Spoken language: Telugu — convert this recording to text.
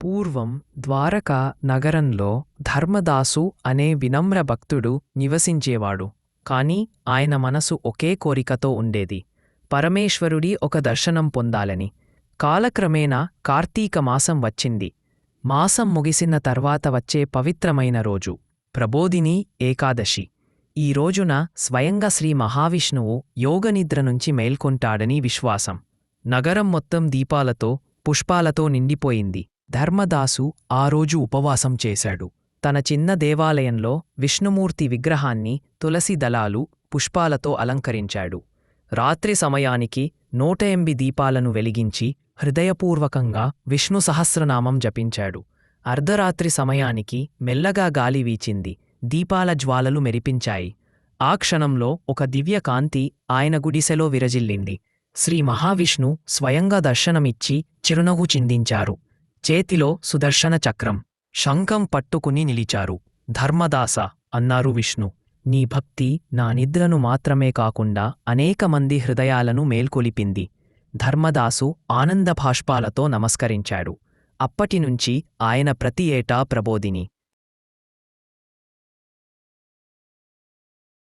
పూర్వం ద్వారకా నగరంలో ధర్మదాసు అనే వినమ్ర భక్తుడు నివసించేవాడు. కాని ఆయన మనసు ఒకే కోరికతో ఉండేది, పరమేశ్వరుడి ఒక దర్శనం పొందాలని. కాలక్రమేణా కార్తీక మాసం వచ్చింది. మాసం ముగిసిన తర్వాత వచ్చే పవిత్రమైన రోజు ప్రబోధిని ఏకాదశి. ఈ రోజున స్వయంగా శ్రీ మహావిష్ణువు యోగనిద్ర నుంచి మేల్కొంటాడని విశ్వాసం. నగరం మొత్తం దీపాలతో పుష్పాలతో నిండిపోయింది. ధర్మదాసు ఆ రోజు ఉపవాసం చేశాడు. తన చిన్న దేవాలయంలో విష్ణుమూర్తి విగ్రహాన్ని తులసి దళాలు పుష్పాలతో అలంకరించాడు. రాత్రి సమయానికి 108 దీపాలను వెలిగించి హృదయపూర్వకంగా విష్ణు సహస్రనామం జపించాడు. అర్ధరాత్రి సమయానికి మెల్లగా గాలి వీచింది. దీపాల జ్వాలలు మెరిపించాయి. ఆ క్షణంలో ఒక దివ్య కాంతి ఆయన గుడిసెలో విరజిల్లింది. శ్రీ మహావిష్ణు స్వయంగా దర్శనమిచ్చి చిరునవ్వు చిందించారు. చేతిలో సుదర్శన చక్రం, శంఖం పట్టుకుని నిలిచారు. ధర్మదాస, అన్నారు విష్ణు, నీ భక్తి నా నిద్రను మాత్రమే కాకుండా అనేక మంది హృదయాలను మేల్కొలిపింది. ధర్మదాసు ఆనందభాష్పాలతో నమస్కరించాడు. అప్పటినుంచి ఆయన ప్రతి ఏటా ప్రబోధిని